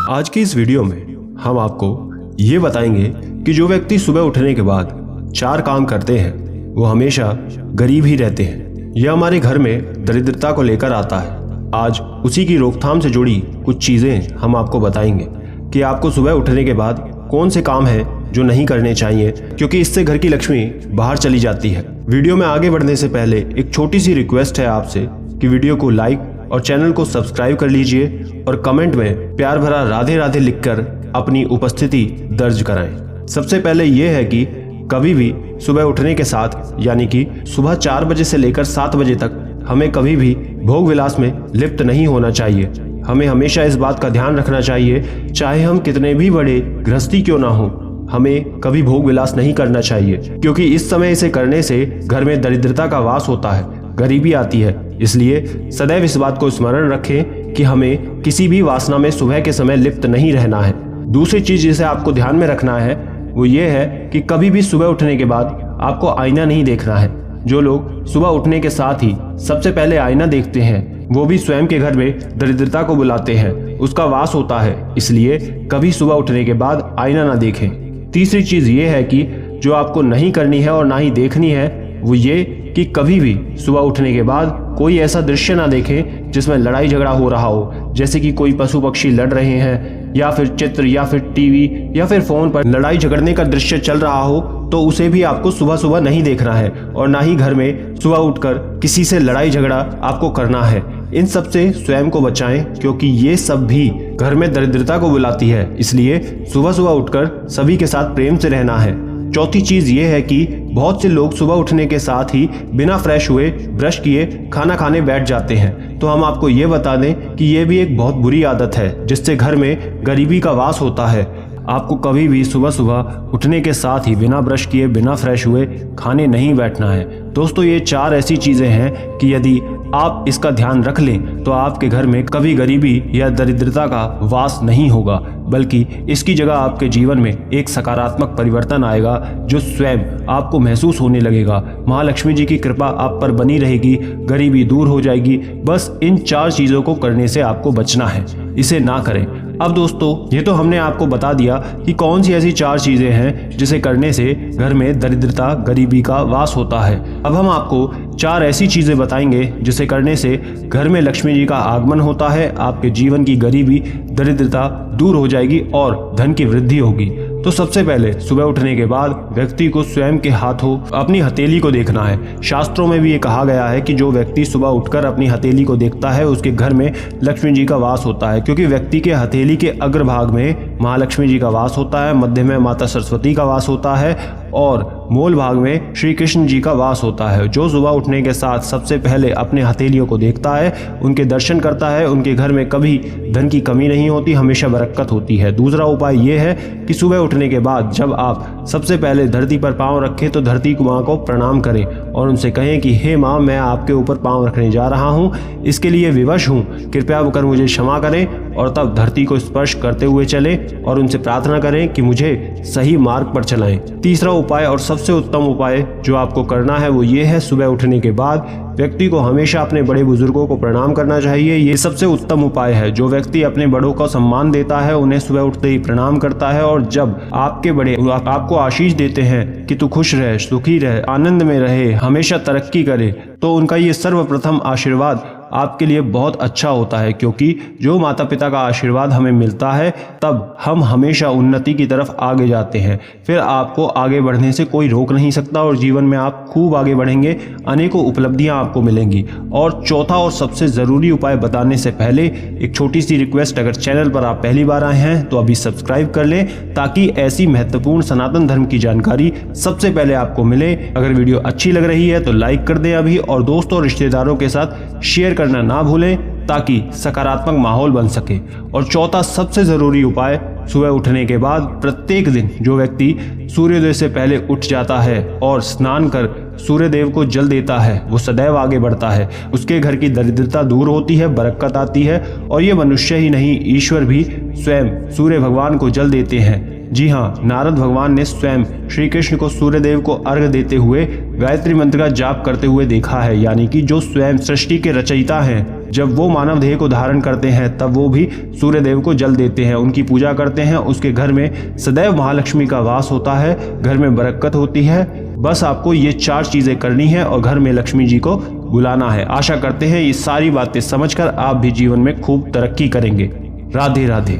आज की इस वीडियो में हम आपको ये बताएंगे कि जो व्यक्ति सुबह उठने के बाद 4 काम करते हैं वो हमेशा गरीब ही रहते हैं। यह हमारे घर में दरिद्रता को लेकर आता है। आज उसी की रोकथाम से जुड़ी कुछ चीजें हम आपको बताएंगे कि आपको सुबह उठने के बाद कौन से काम हैं जो नहीं करने चाहिए, क्योंकि इससे घर की लक्ष्मी बाहर चली जाती है। वीडियो में आगे बढ़ने से पहले एक छोटी सी रिक्वेस्ट है आपसे कि वीडियो को लाइक और चैनल को सब्सक्राइब कर लीजिए और कमेंट में प्यार भरा राधे राधे लिखकर अपनी उपस्थिति दर्ज कराएं। सबसे पहले ये है कि कभी भी सुबह उठने के साथ यानी कि सुबह 4 बजे से लेकर 7 बजे तक हमें कभी भी भोग विलास में लिप्त नहीं होना चाहिए। हमें हमेशा इस बात का ध्यान रखना चाहिए, चाहे हम कितने भी बड़े गृहस्थी क्यों ना हो, हमें कभी भोग विलास नहीं करना चाहिए, क्योंकि इस समय इसे करने से घर में दरिद्रता का वास होता है, गरीबी आती है। इसलिए सदैव इस बात को स्मरण रखें कि हमें किसी भी वासना में सुबह के समय लिप्त नहीं रहना है। दूसरी चीज जिसे आपको ध्यान में रखना है वो ये है कि कभी भी सुबह उठने के बाद आपको आईना नहीं देखना है। जो लोग सुबह उठने के साथ ही सबसे पहले आईना देखते हैं वो भी स्वयं के घर में दरिद्रता को बुलाते हैं, उसका वास होता है। इसलिए कभी सुबह उठने के बाद आईना ना देखें। तीसरी चीज ये है कि जो आपको नहीं करनी है और ना ही देखनी है वो ये कि कभी भी सुबह उठने के बाद कोई ऐसा दृश्य ना देखें जिसमें लड़ाई झगड़ा हो रहा हो, जैसे कि कोई पशु पक्षी लड़ रहे हैं या फिर चित्र या फिर टीवी या फिर फोन पर लड़ाई झगड़ने का दृश्य चल रहा हो, तो उसे भी आपको सुबह सुबह नहीं देखना है और ना ही घर में सुबह उठकर किसी से लड़ाई झगड़ा आपको करना है। इन सब से स्वयं को बचाएं, क्योंकि ये सब भी घर में दरिद्रता को बुलाती है। इसलिए सुबह सुबह उठकर सभी के साथ प्रेम से रहना है। चौथी चीज ये है कि बहुत से लोग सुबह उठने के साथ ही बिना फ्रेश हुए ब्रश किए खाना खाने बैठ जाते हैं। तो हम आपको ये बता दें कि ये भी एक बहुत बुरी आदत है जिससे घर में गरीबी का वास होता है। आपको कभी भी सुबह सुबह उठने के साथ ही बिना ब्रश किए बिना फ्रेश हुए खाने नहीं बैठना है। दोस्तों, ये 4 ऐसी चीजें हैं कि यदि आप इसका ध्यान रख लें तो आपके घर में कभी गरीबी या दरिद्रता का वास नहीं होगा, बल्कि इसकी जगह आपके जीवन में एक सकारात्मक परिवर्तन आएगा जो स्वयं आपको महसूस होने लगेगा। महालक्ष्मी जी की कृपा आप पर बनी रहेगी, गरीबी दूर हो जाएगी। बस इन 4 चीजों को करने से आपको बचना है, इसे ना करें। अब दोस्तों, ये तो हमने आपको बता दिया कि कौन सी ऐसी 4 चीजें हैं जिसे करने से घर में दरिद्रता गरीबी का वास होता है। अब हम आपको 4 ऐसी चीजें बताएंगे जिसे करने से घर में लक्ष्मी जी का आगमन होता है, आपके जीवन की गरीबी दरिद्रता दूर हो जाएगी और धन की वृद्धि होगी। तो सबसे पहले सुबह उठने के बाद व्यक्ति को स्वयं के हाथों अपनी हथेली को देखना है। शास्त्रों में भी ये कहा गया है कि जो व्यक्ति सुबह उठकर अपनी हथेली को देखता है उसके घर में लक्ष्मी जी का वास होता है, क्योंकि व्यक्ति के हथेली के अग्रभाग में महालक्ष्मी जी का वास होता है, मध्य में माता सरस्वती का वास होता है और मूल भाग में श्री कृष्ण जी का वास होता है। जो सुबह उठने के साथ सबसे पहले अपने हथेलियों को देखता है, उनके दर्शन करता है, उनके घर में कभी धन की कमी नहीं होती, हमेशा बरकत होती है। दूसरा उपाय ये है कि सुबह उठने के बाद जब आप सबसे पहले धरती पर पांव रखें तो धरती माँ को प्रणाम करें और उनसे कहें कि हे माँ, मैं आपके ऊपर पांव रखने जा रहा हूँ, इसके लिए विवश हूँ, कृपया कर मुझे क्षमा करें। और तब धरती को स्पर्श करते हुए चलें और उनसे प्रार्थना करें कि मुझे सही मार्ग पर चलाएं। तीसरा उपाय और सबसे उत्तम उपाय जो आपको करना है वो ये है, सुबह उठने के बाद व्यक्ति को हमेशा अपने बड़े बुजुर्गों को प्रणाम करना चाहिए। ये सबसे उत्तम उपाय है। जो व्यक्ति अपने बड़ों का सम्मान देता है, उन्हें सुबह उठते ही प्रणाम करता है और जब आपके बड़े आपको आशीष देते हैं कि तू खुश रहे, सुखी रहे, आनंद में रहे, हमेशा तरक्की करे, तो उनका ये सर्वप्रथम आशीर्वाद आपके लिए बहुत अच्छा होता है, क्योंकि जो माता पिता का आशीर्वाद हमें मिलता है तब हम हमेशा उन्नति की तरफ आगे जाते हैं। फिर आपको आगे बढ़ने से कोई रोक नहीं सकता और जीवन में आप खूब आगे बढ़ेंगे, अनेकों उपलब्धियां आपको मिलेंगी। और चौथा और सबसे ज़रूरी उपाय बताने से पहले एक छोटी सी रिक्वेस्ट, अगर चैनल पर आप पहली बार आए हैं तो अभी सब्सक्राइब कर लें ताकि ऐसी महत्वपूर्ण सनातन धर्म की जानकारी सबसे पहले आपको मिले। अगर वीडियो अच्छी लग रही है तो लाइक कर दें अभी, और दोस्तों और रिश्तेदारों के साथ शेयर करना ना भूलें ताकि सकारात्मक माहौल बन सके। और चौथा सबसे ज़रूरी उपाय, सुबह उठने के बाद प्रत्येक दिन जो व्यक्ति सूर्योदय से पहले उठ जाता है और स्नान कर सूर्यदेव को जल देता है वो सदैव आगे बढ़ता है। उसके घर की दरिद्रता दूर होती है, बरकत आती है और ये मनुष्य ही नहीं ईश्वर भी स्वयं सूर्य भगवान को जल देते हैं। जी हाँ, नारद भगवान ने स्वयं श्री कृष्ण को सूर्यदेव को अर्घ्य देते हुए गायत्री मंत्र का जाप करते हुए देखा है। यानी कि जो स्वयं सृष्टि के रचयिता हैं, जब वो मानव देह को धारण करते हैं तब वो भी सूर्यदेव को जल देते हैं, उनकी पूजा करते हैं। उसके घर में सदैव महालक्ष्मी का वास होता है, घर में बरकत होती है। बस आपको ये 4 चीजें करनी है और घर में लक्ष्मी जी को बुलाना है। आशा करते हैं ये सारी बातें समझकर आप भी जीवन में खूब तरक्की करेंगे। राधे राधे।